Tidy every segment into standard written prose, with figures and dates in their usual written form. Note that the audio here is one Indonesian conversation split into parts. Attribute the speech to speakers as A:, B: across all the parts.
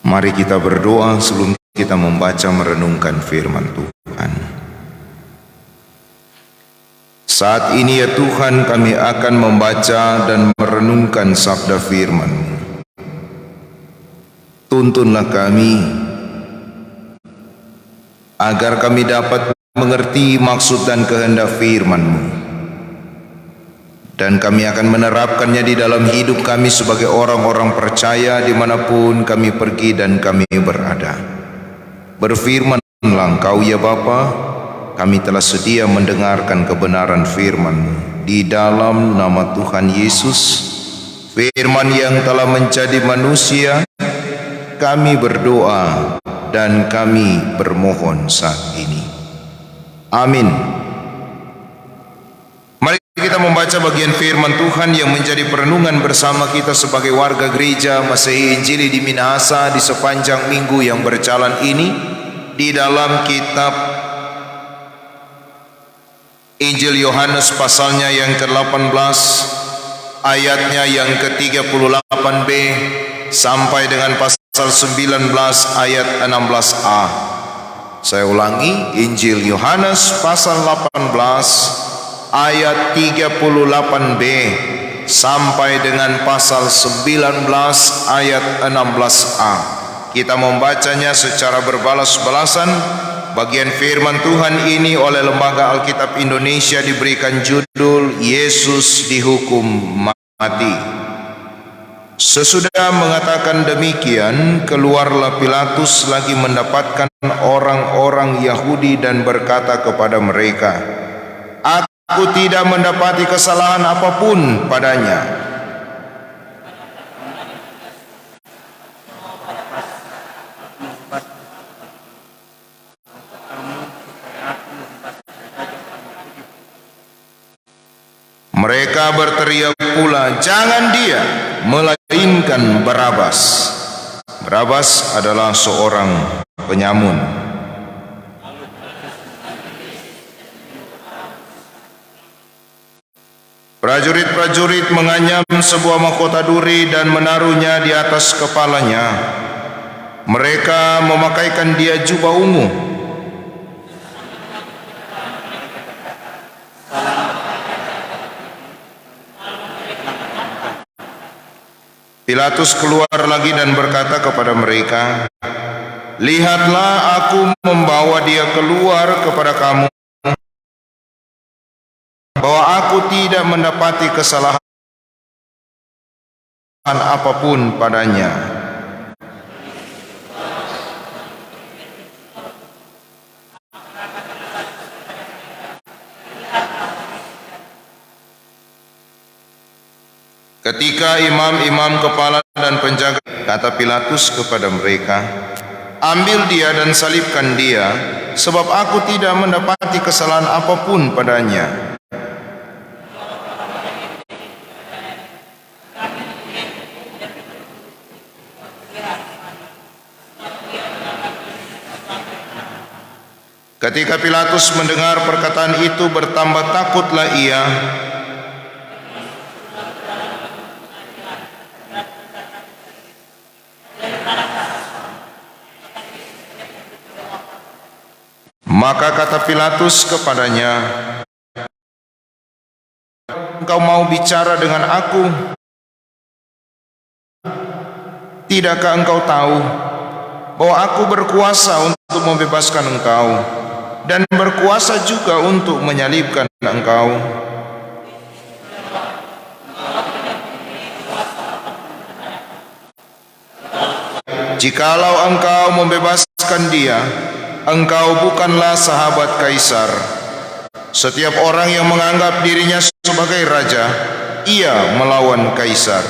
A: Mari kita berdoa sebelum kita membaca merenungkan firman Tuhan. Saat ini ya Tuhan, kami akan membaca dan merenungkan sabda firman-Mu. Tuntunlah kami, agar kami dapat mengerti maksud dan kehendak firman-Mu. Dan kami akan menerapkannya di dalam hidup kami sebagai orang-orang percaya dimanapun kami pergi dan kami berada. Berfirmanlah Engkau ya Bapa, kami telah sedia mendengarkan kebenaran firman-Mu. Di dalam nama Tuhan Yesus, firman yang telah menjadi manusia, kami berdoa dan kami bermohon saat ini. Amin. Mari kita membaca bagian firman Tuhan yang menjadi perenungan bersama kita sebagai warga gereja Masehi Injili di Minahasa di sepanjang minggu yang berjalan ini, di dalam kitab Injil Yohanes pasalnya yang ke-18, ayatnya yang ke-38b sampai dengan pasal 19 ayat 16a. Saya ulangi, Injil Yohanes pasal 18 ayat 38b sampai dengan pasal 19 ayat 16a. Kita membacanya secara berbalas-balasan. Bagian firman Tuhan ini oleh Lembaga Alkitab Indonesia diberikan judul Yesus dihukum mati. Sesudah mengatakan demikian, keluarlah Pilatus lagi mendapatkan orang-orang Yahudi dan berkata kepada mereka, "Aku tidak mendapati kesalahan apapun padanya. Mereka berteriak pula, "Jangan dia, melainkan Barabas." Barabas adalah seorang penyamun. Prajurit-prajurit menganyam sebuah mahkota duri dan menaruhnya di atas kepalanya. Mereka memakaikan dia jubah ungu. Pilatus keluar lagi dan berkata kepada mereka, "Lihatlah, aku membawa dia keluar kepada kamu, bahwa aku tidak mendapati kesalahan apapun padanya." Ketika imam-imam kepala dan penjaga, kata Pilatus kepada mereka, "Ambil dia dan salibkan dia, sebab aku tidak mendapati kesalahan apapun padanya." Ketika Pilatus mendengar perkataan itu, bertambah takutlah ia. Maka kata Pilatus kepadanya, "Engkau mau bicara dengan aku? Tidakkah engkau tahu bahwa aku berkuasa untuk membebaskan engkau dan berkuasa juga untuk menyalibkan engkau? Jikalau engkau membebaskan dia, engkau bukanlah sahabat Kaisar. Setiap orang yang menganggap dirinya sebagai raja, ia melawan Kaisar."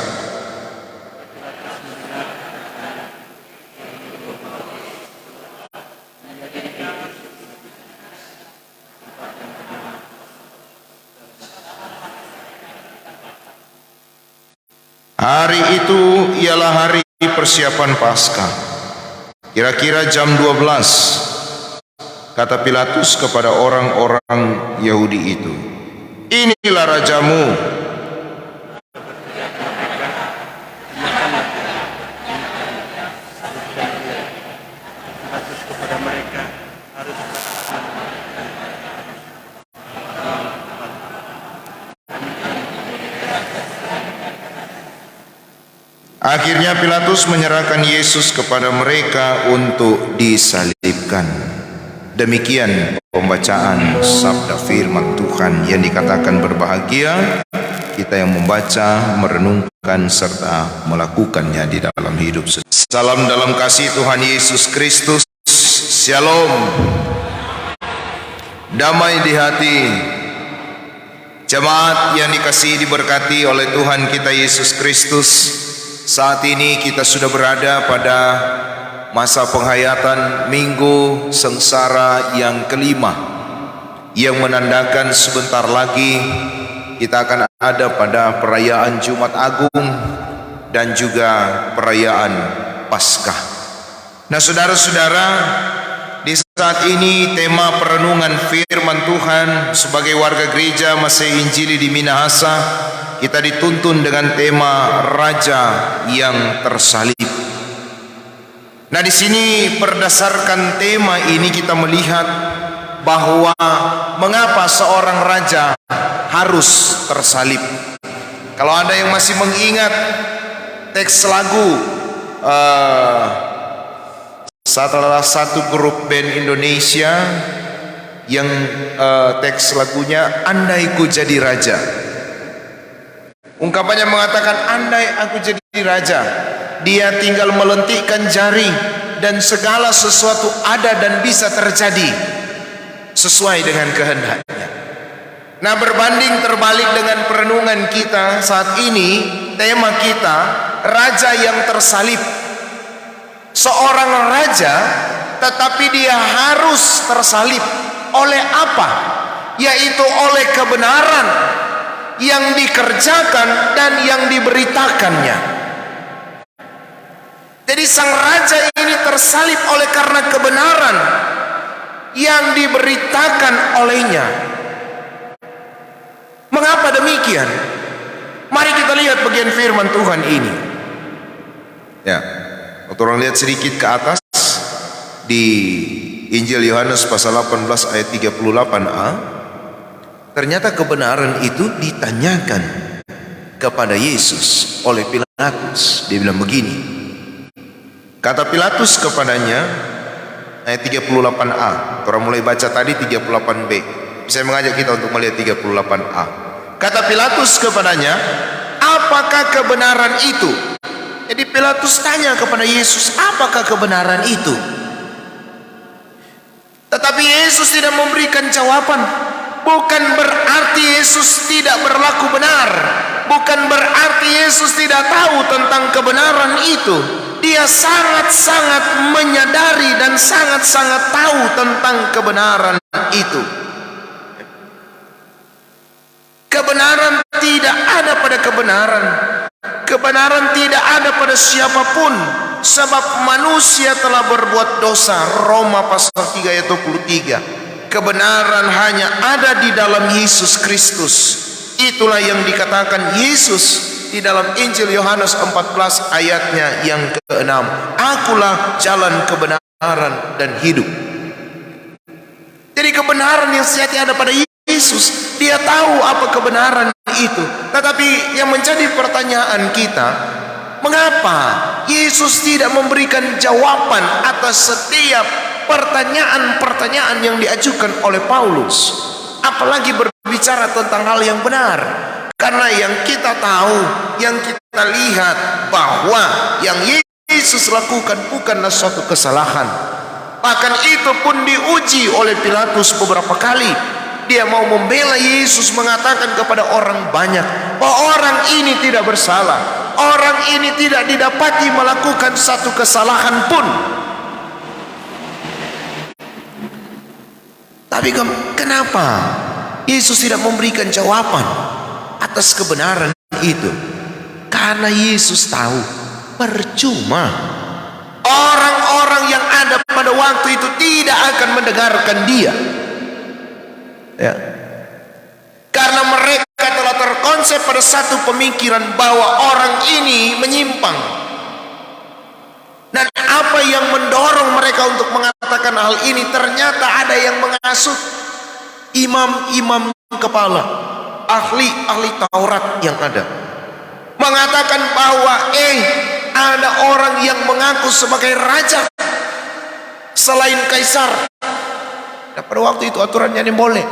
A: Hari itu ialah hari persiapan Paskah. Kira-kira jam 12, kata Pilatus kepada orang-orang Yahudi itu, "Inilah rajamu." Akhirnya Pilatus menyerahkan Yesus kepada mereka untuk disalibkan. Demikian pembacaan sabda firman Tuhan yang dikatakan berbahagia kita yang membaca, merenungkan serta melakukannya di dalam hidup. Salam dalam kasih Tuhan Yesus Kristus. Shalom. Damai di hati. Jemaat yang dikasihi diberkati oleh Tuhan kita Yesus Kristus. Saat ini kita sudah berada pada masa penghayatan Minggu Sengsara yang kelima, yang menandakan sebentar lagi kita akan ada pada perayaan Jumat Agung dan juga perayaan Paskah. Nah saudara-saudara, di saat ini tema perenungan firman Tuhan sebagai warga gereja Masih Injili di Minahasa, kita dituntun dengan tema Raja yang tersalib. Nah di sini berdasarkan tema ini kita melihat bahwa mengapa seorang raja harus tersalib. Kalau ada yang masih mengingat teks lagu salah satu grup band Indonesia yang teks lagunya Andai Ku Jadi Raja. Ungkapannya mengatakan, andai aku jadi raja, dia tinggal melentikkan jari dan segala sesuatu ada dan bisa terjadi sesuai dengan kehendaknya. Nah berbanding terbalik dengan perenungan kita saat ini, tema kita Raja yang tersalib. Seorang raja tetapi dia harus tersalib. Oleh apa? Yaitu oleh kebenaran yang dikerjakan dan yang diberitakannya. Jadi sang raja ini tersalib oleh karena kebenaran yang diberitakan olehnya. Mengapa demikian? Mari kita lihat bagian firman Tuhan ini. Ya, orang lihat sedikit ke atas di Injil Yohanes pasal 18 ayat 38a. Ternyata kebenaran itu ditanyakan kepada Yesus oleh Pilatus. Dia bilang begini. Kata Pilatus kepadanya, ayat 38a. Orang mulai baca tadi 38b. Saya mengajak kita untuk melihat 38a. Kata Pilatus kepadanya, apakah kebenaran itu? Jadi Pilatus tanya kepada Yesus, apakah kebenaran itu? Tetapi Yesus tidak memberikan jawaban. Bukan berarti Yesus tidak berlaku benar. Bukan berarti Yesus tidak tahu tentang kebenaran itu. Dia sangat-sangat menyadari dan sangat-sangat tahu tentang kebenaran itu. Kebenaran tidak ada pada kebenaran. Kebenaran tidak ada pada siapapun. Sebab manusia telah berbuat dosa. Roma pasal 3 ayat 23. Kebenaran hanya ada di dalam Yesus Kristus. Itulah yang dikatakan Yesus di dalam Injil Yohanes 14 ayatnya yang ke-6. Akulah jalan kebenaran dan hidup. Jadi kebenaran yang sejati ada pada Yesus. Dia tahu apa kebenaran itu. Tetapi yang menjadi pertanyaan kita, mengapa Yesus tidak memberikan jawaban atas setiap pertanyaan-pertanyaan yang diajukan oleh Paulus, apalagi berbicara tentang hal yang benar? Karena yang kita tahu, yang kita lihat bahwa yang Yesus lakukan bukanlah suatu kesalahan. Bahkan itu pun diuji oleh Pilatus beberapa kali. Dia mau membela Yesus, mengatakan kepada orang banyak bahwa orang ini tidak bersalah, orang ini tidak didapati melakukan satu kesalahan pun. Tapi kenapa Yesus tidak memberikan jawaban atas kebenaran itu? Karena Yesus tahu percuma. Orang-orang yang ada pada waktu itu tidak akan mendengarkan dia. Ya. Karena mereka telah terkonsep pada satu pemikiran bahwa orang ini menyimpang. Dan apa yang mendorong mereka untuk mengatakan hal ini? Ternyata ada yang menghasut imam-imam kepala, ahli-ahli Taurat yang ada, mengatakan bahwa ada orang yang mengaku sebagai raja selain kaisar. Nah, pada waktu itu aturannya ini boleh.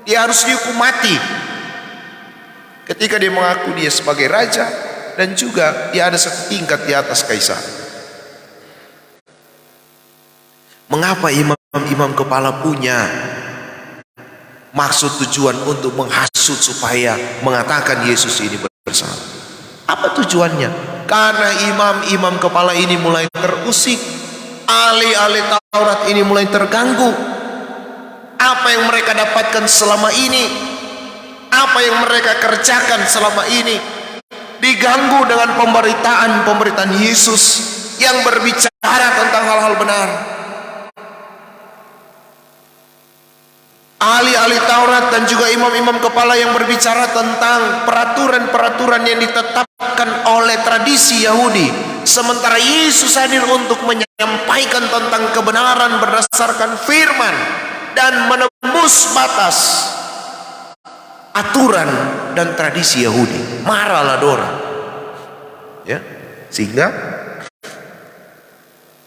A: Dia harus dihukum mati ketika dia mengaku dia sebagai raja, dan juga dia ada satu tingkat di atas kaisar. Mengapa imam-imam kepala punya maksud tujuan untuk menghasut supaya mengatakan Yesus ini bersalah? Apa tujuannya? Karena imam-imam kepala ini mulai terusik, ahli-ahli Taurat ini mulai terganggu. Apa yang mereka dapatkan selama ini, apa yang mereka kerjakan selama ini, diganggu dengan pemberitaan Yesus yang berbicara tentang hal-hal benar. Ahli-ahli Taurat dan juga imam-imam kepala yang berbicara tentang peraturan-peraturan yang ditetapkan oleh tradisi Yahudi, sementara Yesus hadir untuk menyampaikan tentang kebenaran berdasarkan firman dan menembus batas aturan dan tradisi Yahudi. Marahlah orang, ya, sehingga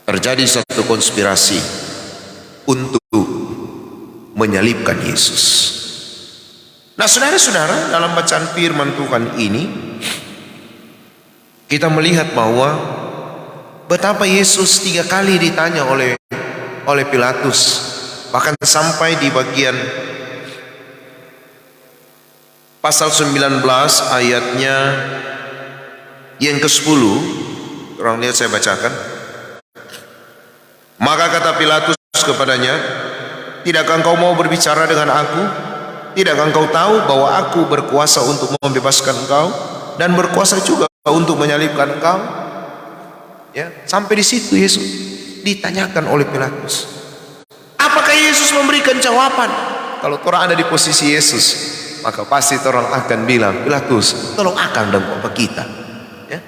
A: terjadi satu konspirasi untuk menyalibkan Yesus. Nah, saudara-saudara, dalam bacaan firman Tuhan ini kita melihat bahwa betapa Yesus 3 kali ditanya oleh Pilatus, bahkan sampai di bagian pasal 19 ayatnya yang ke-10. Orang lihat, saya bacakan. Maka kata Pilatus kepadanya, tidakkah engkau mau berbicara dengan aku? Tidakkah engkau tahu bahwa aku berkuasa untuk membebaskan engkau dan berkuasa juga untuk menyalibkan engkau? Ya, sampai di situ Yesus ditanyakan oleh Pilatus. Apakah Yesus memberikan jawaban? Kalau orang ada di posisi Yesus, maka pasti orang akan bilang, Pilatus, tolong akan dan apa kita, ya,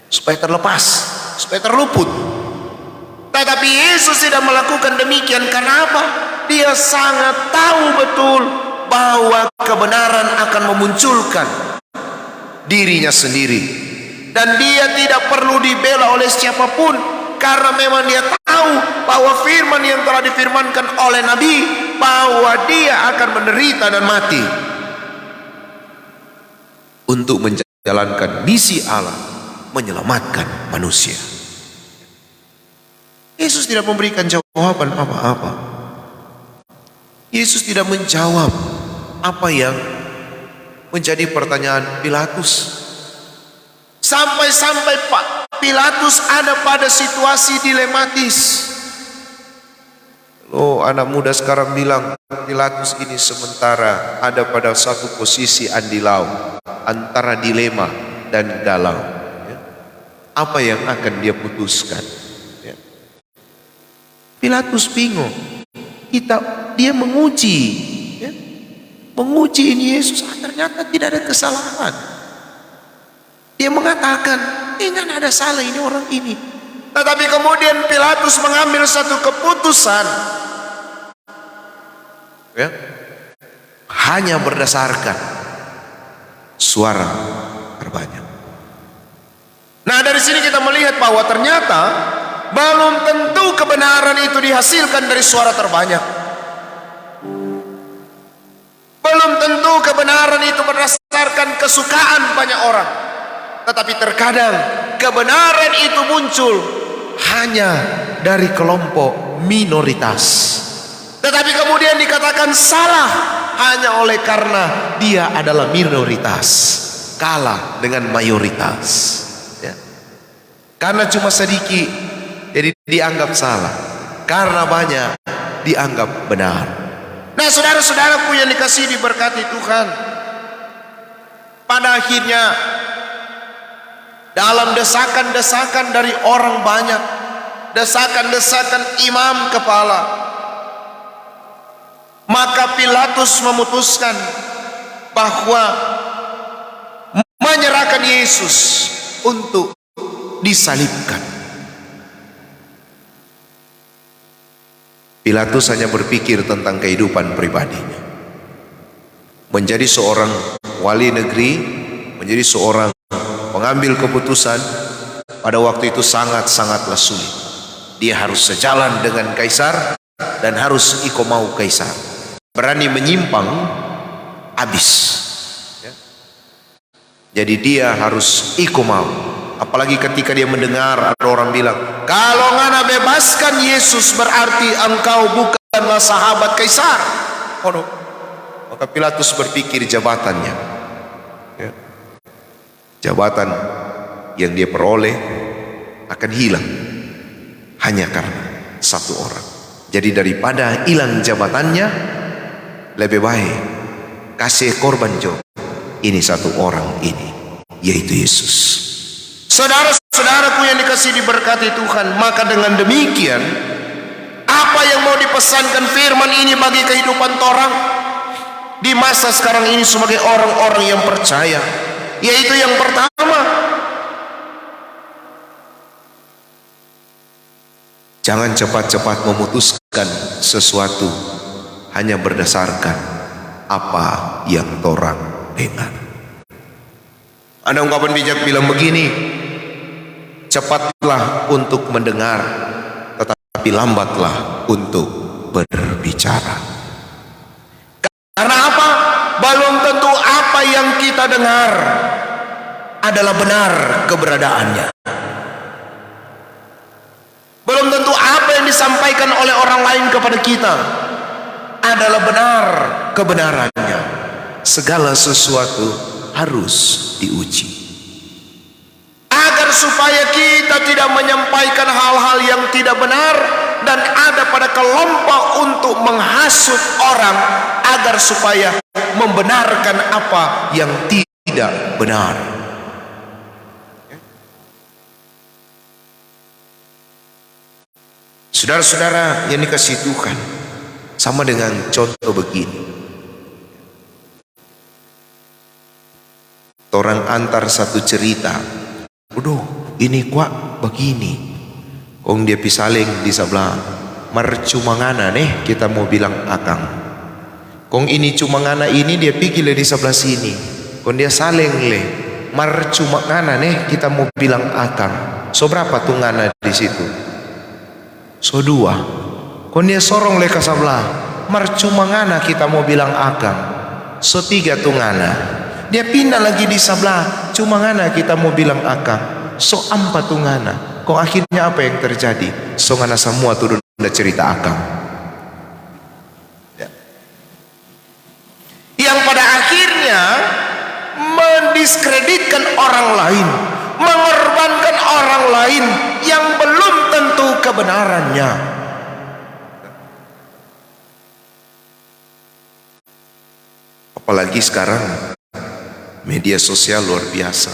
A: supaya terlepas, supaya terluput. Tetapi Yesus tidak melakukan demikian. Karena apa? Dia sangat tahu betul bahwa kebenaran akan memunculkan dirinya sendiri, dan dia tidak perlu dibela oleh siapapun, karena memang dia tahu bahwa firman yang telah difirmankan oleh Nabi, bahwa dia akan menderita dan mati untuk menjalankan misi Allah, menyelamatkan manusia. Yesus tidak memberikan jawaban apa-apa. Yesus tidak menjawab apa yang menjadi pertanyaan Pilatus. Sampai-sampai Pak Pilatus ada pada situasi dilematis. Oh, anak muda sekarang bilang Pilatus ini sementara ada pada satu posisi andilau, antara dilema dan galau. Ya. Apa yang akan dia putuskan? Ya. Pilatus bingung. Dia menguji, ya, menguji ini Yesus. Ternyata tidak ada kesalahan. Dia mengatakan, tidak ada salah ini orang ini. Tetapi kemudian Pilatus mengambil satu keputusan, ya, hanya berdasarkan suara terbanyak. Nah, dari sini kita melihat bahwa ternyata belum tentu kebenaran itu dihasilkan dari suara terbanyak. Belum tentu kebenaran itu berdasarkan kesukaan banyak orang. Tetapi terkadang kebenaran itu muncul hanya dari kelompok minoritas, tetapi kemudian dikatakan salah hanya oleh karena dia adalah minoritas, kalah dengan mayoritas, ya. Karena cuma sedikit jadi dianggap salah, karena banyak dianggap benar. Nah, saudara-saudaraku yang dikasihi diberkati Tuhan, pada akhirnya dalam desakan-desakan dari orang banyak, desakan-desakan imam kepala, maka Pilatus memutuskan bahwa menyerahkan Yesus untuk disalibkan. Pilatus hanya berpikir tentang kehidupan pribadinya. Menjadi seorang wali negeri, menjadi seorang pengambil keputusan, pada waktu itu sangat-sangatlah sulit. Dia harus sejalan dengan kaisar dan harus ikut mau kaisar. Berani menyimpang, habis. Jadi dia harus ikut mau. Apalagi ketika dia mendengar ada orang bilang, kalau ngana bebaskan Yesus berarti engkau bukanlah sahabat kaisar. Oh, maka Pilatus berpikir jabatannya, ya. Jabatan yang dia peroleh akan hilang hanya karena satu orang. Jadi daripada hilang jabatannya, lebih baik kasih korban jauh ini satu orang ini, yaitu Yesus. Saudara-saudaraku yang dikasihi diberkati Tuhan, maka dengan demikian apa yang mau dipesankan firman ini bagi kehidupan orang di masa sekarang ini sebagai orang-orang yang percaya, yaitu yang pertama, jangan cepat-cepat memutuskan sesuatu hanya berdasarkan apa yang orang dengar. Ada ungkapan bijak bilang begini, cepatlah untuk mendengar, tetapi lambatlah untuk berbicara. Karena apa? Belum tentu apa yang kita dengar adalah benar keberadaannya. Belum tentu apa yang disampaikan oleh orang lain kepada kita adalah benar kebenarannya. Segala sesuatu harus diuji, agar supaya kita tidak menyampaikan hal-hal yang tidak benar dan ada pada kelompok untuk menghasut orang agar supaya membenarkan apa yang tidak benar. Saudara-saudara yang dikasihi Tuhan, sama dengan contoh begini. Orang antar satu cerita, udah ini kuat begini, kong dia pisaling di sebelah, mercumangana nih kita mau bilang akang, kong ini cumangana ini dia pikir di sebelah sini, kong dia saling le, mercumangana nih kita mau bilang akang, so berapa tuh ngana di situ? So dua, kong dia sorong le ke sebelah, mercumangana kita mau bilang akang, so tiga tuh ngana. Dia pindah lagi di sebelah, cuma ngana kita mau bilang akang, so ampat tuh ngana. Kok akhirnya apa yang terjadi? So ngana semua tuh udah cerita akang, ya. Yang pada akhirnya mendiskreditkan orang lain, mengorbankan orang lain yang belum tentu kebenarannya. Apalagi sekarang media sosial luar biasa.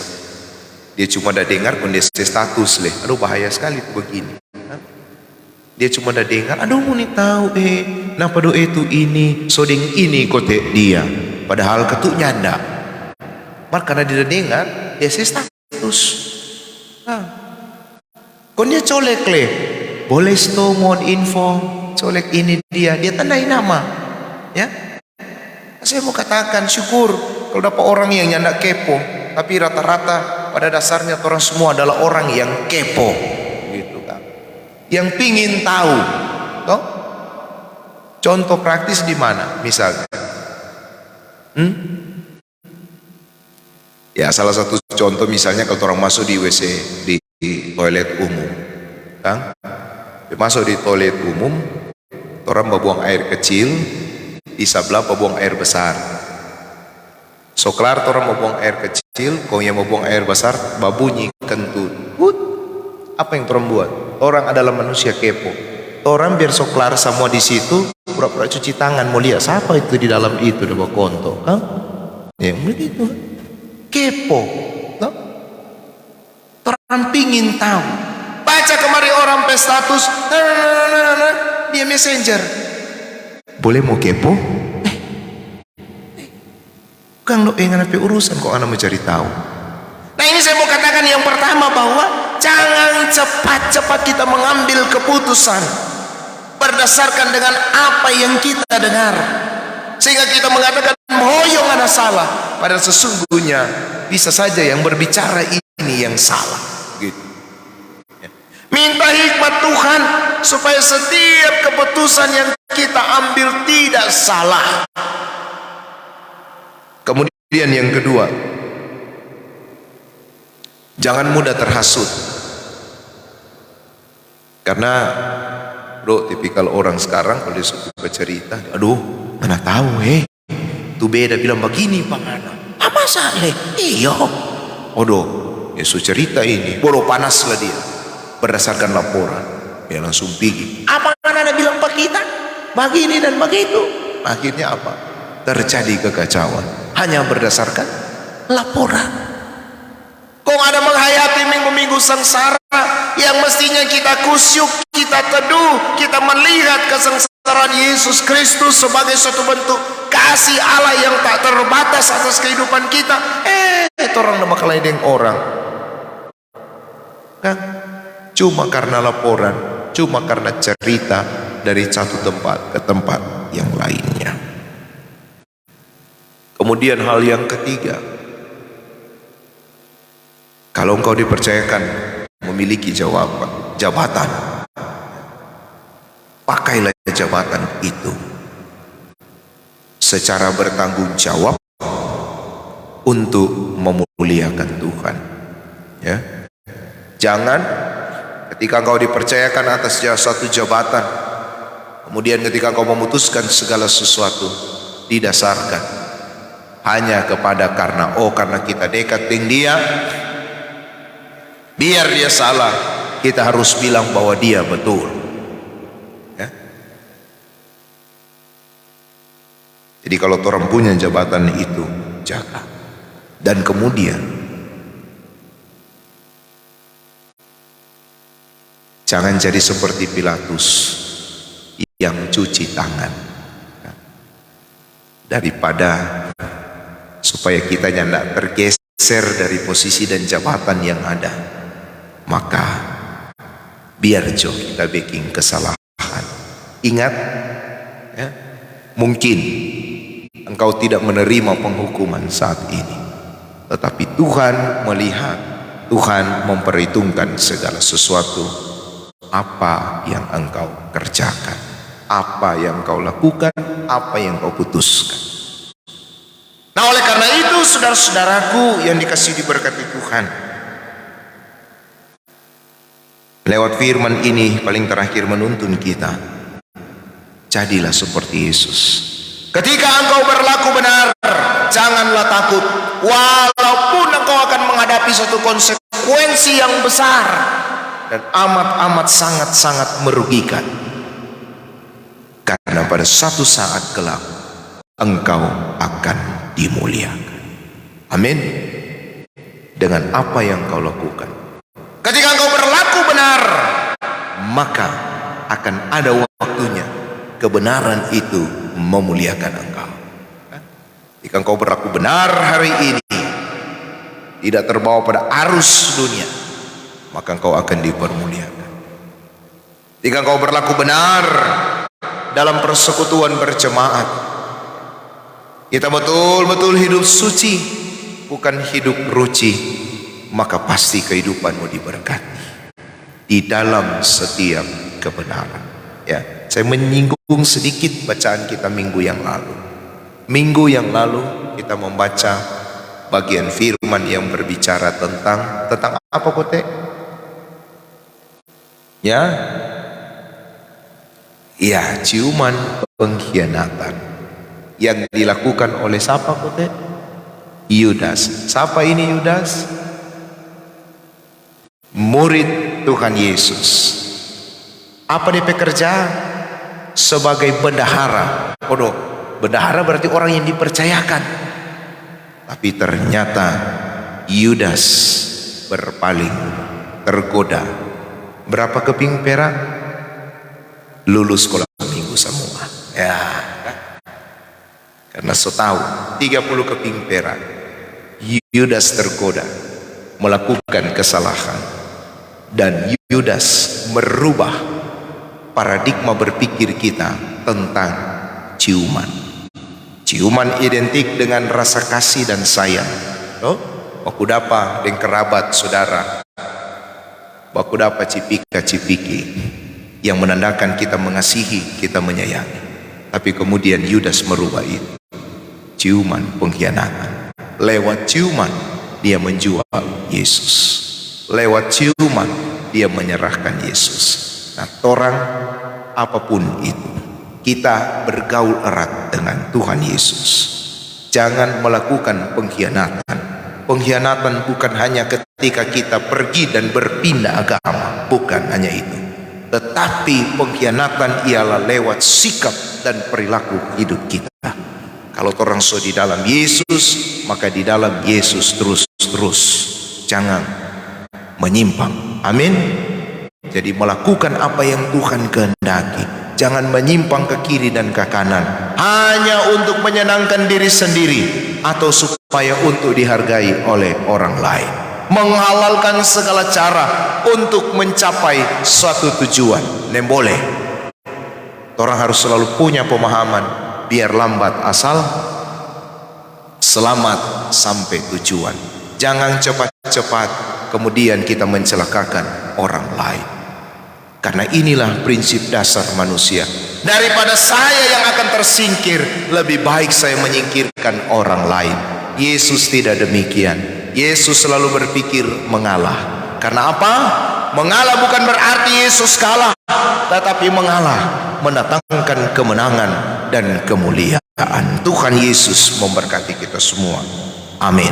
A: Dia cuma dah dengar kondisi status leh. Aduh bahaya sekali tuh begini. Dia cuma dah dengar, aduh mau nih tahu napa do itu ini, sodeng ini kote dia. Padahal ketuknya ndak. Mar karena dia dah dengar, dia status. Kon dia colek leh. Boleh sto mohon info, colek ini dia tandai nama. Ya. Saya mau katakan syukur kalau dapat orang yang nyandak kepo, tapi rata-rata pada dasarnya orang semua adalah orang yang kepo, gitu kan? Yang pingin tahu, toh? Contoh praktis di mana, misalnya? Ya salah satu contoh misalnya kalau orang masuk di WC di toilet umum, kan? Masuk di toilet umum, orang membuang air kecil, di sebelah membuang air besar. So kelar orang mau buang air kecil, kau yang mau buang air besar, babunyi kentut. Apa yang orang buat? Orang adalah manusia kepo. Orang biar so kelar semua di situ, pura-pura cuci tangan, mau lihat siapa itu di dalam itu, udah bawa konto, kan? Ya begitu. Kepo, no? Orang pingin tahu. Baca kemarin orang pe status, dia messenger. Boleh mau kepo? Bukan lo ingin apa urusan kok anak mencari tahu. Nah ini saya mau katakan yang pertama bahwa jangan cepat-cepat kita mengambil keputusan berdasarkan dengan apa yang kita dengar, sehingga kita mengatakan moyong ada salah, padahal sesungguhnya bisa saja yang berbicara ini yang salah, gitu. Minta hikmat Tuhan supaya setiap keputusan yang kita ambil tidak salah. Kemudian yang kedua, jangan mudah terhasut. Karena bro, tipikal orang sekarang kalau dia suka bercerita, aduh, mana tahu tuh beda bilang begini Pak Ana. Apa salah? Iya. Odo, Yesus cerita ini, bodoh panas lah dia. Berdasarkan laporan, dia langsung pergi. Apa Ana bilang Pak kita? Begini dan begitu. Akhirnya apa? Terjadi kekacauan. Hanya berdasarkan laporan. Kok ada menghayati minggu-minggu sengsara yang mestinya kita kusyuk, kita teduh, kita melihat kesengsaraan Yesus Kristus sebagai suatu bentuk kasih Allah yang tak terbatas atas kehidupan kita. Orang nama kelainan orang kan? Cuma karena laporan, cuma karena cerita dari satu tempat ke tempat yang lainnya. Kemudian hal yang ketiga, kalau engkau dipercayakan memiliki jabatan, pakailah jabatan itu secara bertanggung jawab untuk memuliakan Tuhan. Ya, jangan ketika engkau dipercayakan atas satu jabatan, kemudian ketika engkau memutuskan segala sesuatu didasarkan hanya kepada karena kita dekat dengan dia, biar dia salah, kita harus bilang bahwa dia betul. Ya. Jadi kalau orang punya jabatan itu, jaga. Dan kemudian jangan jadi seperti Pilatus yang cuci tangan. Daripada supaya kita tidak tergeser dari posisi dan jabatan yang ada, maka biar kita bikin kesalahan. Ingat, ya, mungkin engkau tidak menerima penghukuman saat ini, tetapi Tuhan melihat, Tuhan memperhitungkan segala sesuatu. Apa yang engkau kerjakan, apa yang engkau lakukan, apa yang engkau putuskan. Nah, oleh karena itu saudara-saudaraku yang dikasihi diberkati Tuhan, lewat firman ini paling terakhir menuntun kita, jadilah seperti Yesus. Ketika engkau berlaku benar, janganlah takut, walaupun engkau akan menghadapi satu konsekuensi yang besar dan amat sangat merugikan. Karena pada satu saat kelak engkau akan dimuliakan. Amin. Dengan apa yang kau lakukan. Ketika engkau berlaku benar, maka akan ada waktunya kebenaran itu memuliakan engkau. Jika engkau berlaku benar hari ini, tidak terbawa pada arus dunia, maka engkau akan dipermuliakan. Jika engkau berlaku benar dalam persekutuan berjemaat, kita betul-betul hidup suci, bukan hidup ruci, maka pasti kehidupanmu diberkati di dalam setiap kebenaran. Ya, saya menyinggung sedikit bacaan kita minggu yang lalu. Minggu yang lalu kita membaca bagian firman yang berbicara tentang apa kote? Ya, ciuman pengkhianatan yang dilakukan oleh siapa kote? Yudas. Siapa ini Yudas? Murid Tuhan Yesus. Apa dia pekerja? Sebagai bendahara. Bendahara berarti orang yang dipercayakan. Tapi ternyata Yudas berpaling, tergoda. Berapa keping perak? Lulus sekolah minggu semua. Ya, karena setahu 30 keping perak, Yudas tergoda melakukan kesalahan, dan Yudas merubah paradigma berpikir kita tentang ciuman. Ciuman identik dengan rasa kasih dan sayang. Aku dapat dengan kerabat saudara, baku dapat cipika-cipiki yang menandakan kita mengasihi, kita menyayangi. Tapi kemudian Yudas merubah itu. Ciuman pengkhianatan. Lewat ciuman dia menjual Yesus. Lewat ciuman dia menyerahkan Yesus. Nah, orang apapun itu, kita bergaul erat dengan Tuhan Yesus. Jangan melakukan pengkhianatan. Pengkhianatan bukan hanya ketika kita pergi dan berpindah agama, bukan hanya itu. Tetapi pengkhianatan ialah lewat sikap dan perilaku hidup kita. Kalau orang so di dalam Yesus, maka di dalam Yesus terus. Jangan menyimpang. Amin. Jadi melakukan apa yang Tuhan kehendaki. Jangan menyimpang ke kiri dan ke kanan hanya untuk menyenangkan diri sendiri atau supaya untuk dihargai oleh orang lain. Menghalalkan segala cara untuk mencapai suatu tujuan. Nem boleh. Orang harus selalu punya pemahaman, biar lambat asal selamat sampai tujuan. Jangan cepat-cepat kemudian kita mencelakakan orang lain. Karena inilah prinsip dasar manusia. Daripada saya yang akan tersingkir, lebih baik saya menyingkirkan orang lain. Yesus tidak demikian. Yesus selalu berpikir mengalah. Karena apa? Mengalah bukan berarti Yesus kalah, tetapi mengalah mendatangkan kemenangan dan kemuliaan. Tuhan Yesus memberkati kita semua. Amin.